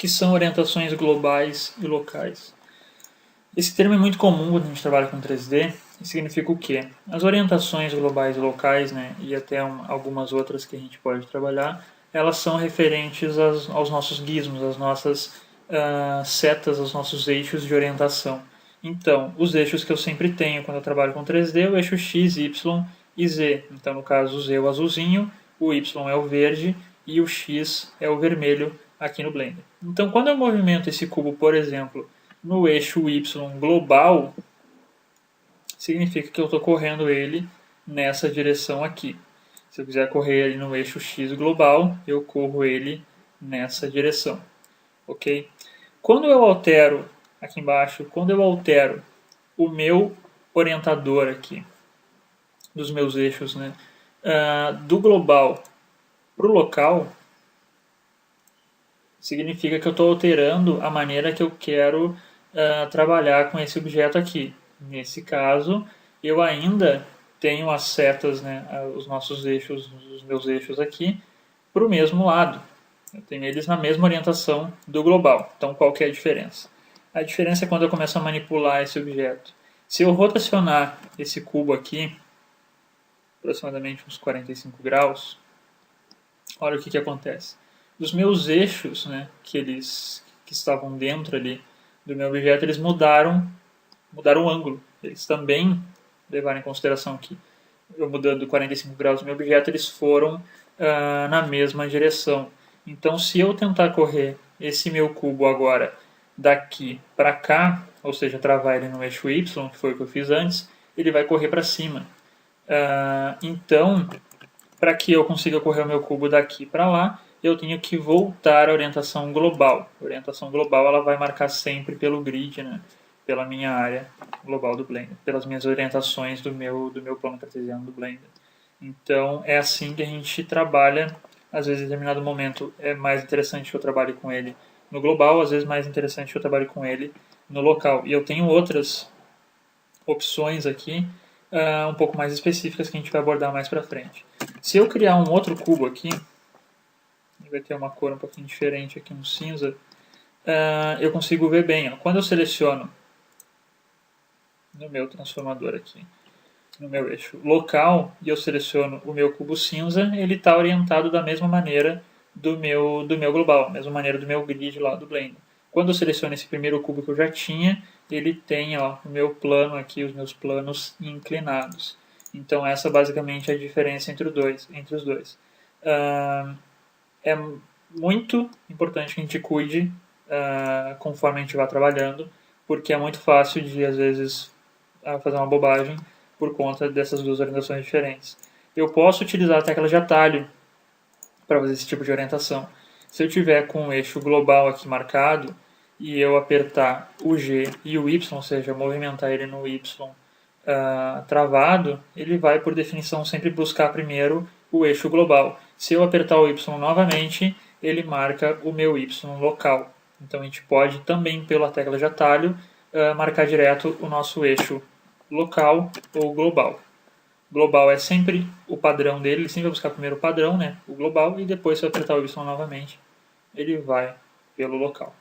que são orientações globais e locais? Esse termo é muito comum quando a gente trabalha com 3D e significa o quê? As orientações globais e locais, né, e até algumas outras que a gente pode trabalhar, elas são referentes aos nossos gizmos, às nossas setas, aos nossos eixos de orientação. Então, os eixos que eu sempre tenho quando eu trabalho com 3D é o eixo X, Y e Z. Então, no caso, o Z é o azulzinho, o Y é o verde e o X é o vermelho aqui no Blender. Então, quando eu movimento esse cubo, por exemplo, no eixo Y global, significa que eu estou correndo ele nessa direção aqui. Se eu quiser correr ele no eixo X global, eu corro ele nessa direção. Ok? Quando eu altero, aqui embaixo, quando eu altero o meu orientador aqui, dos meus eixos, né, do global para o local, significa que eu estou alterando a maneira que eu quero trabalhar com esse objeto aqui. Nesse caso, eu ainda tenho as setas, né, os nossos eixos, os meus eixos aqui, para o mesmo lado. Eu tenho eles na mesma orientação do global. Então, qual que é a diferença? A diferença é quando eu começo a manipular esse objeto. Se eu rotacionar esse cubo aqui, aproximadamente uns 45 graus, olha o que acontece. Os meus eixos, né, que estavam dentro ali do meu objeto, eles mudaram o ângulo. Eles também levaram em consideração que eu mudando 45 graus do meu objeto, eles foram na mesma direção. Então, se eu tentar correr esse meu cubo agora daqui para cá, ou seja, travar ele no eixo Y, que foi o que eu fiz antes, ele vai correr para cima. Então, para que eu consiga correr o meu cubo daqui para lá, eu tenho que voltar à orientação global. A orientação global ela vai marcar sempre pelo grid, né? Pela minha área global do Blender, pelas minhas orientações do meu plano cartesiano do Blender. Então, é assim que a gente trabalha. Às vezes, em determinado momento, é mais interessante que eu trabalhe com ele no global, às vezes mais interessante que eu trabalhe com ele no local. E eu tenho outras opções aqui, um pouco mais específicas, que a gente vai abordar mais para frente. Se eu criar um outro cubo aqui, vai ter uma cor um pouquinho diferente aqui, um cinza, eu consigo ver bem. Ó. Quando eu seleciono no meu transformador aqui, no meu eixo local, e eu seleciono o meu cubo cinza, ele está orientado da mesma maneira do meu global, mesma maneira do meu grid lá do Blender. Quando eu seleciono esse primeiro cubo que eu já tinha, ele tem ó, o meu plano aqui, os meus planos inclinados. Então essa basicamente é a diferença entre os dois. É muito importante que a gente cuide conforme a gente vai trabalhando, porque é muito fácil de, às vezes, fazer uma bobagem por conta dessas duas orientações diferentes. Eu posso utilizar a tecla de atalho para fazer esse tipo de orientação. Se eu tiver com o eixo global aqui marcado e eu apertar o G e o Y, ou seja, movimentar ele no Y travado, ele vai, por definição, sempre buscar primeiro o eixo global. Se eu apertar o Y novamente, ele marca o meu Y local. Então a gente pode também, pela tecla de atalho, marcar direto o nosso eixo local ou global. Global é sempre o padrão dele, ele sempre vai buscar primeiro o padrão, né, o global, e depois se eu apertar o Y novamente, ele vai pelo local.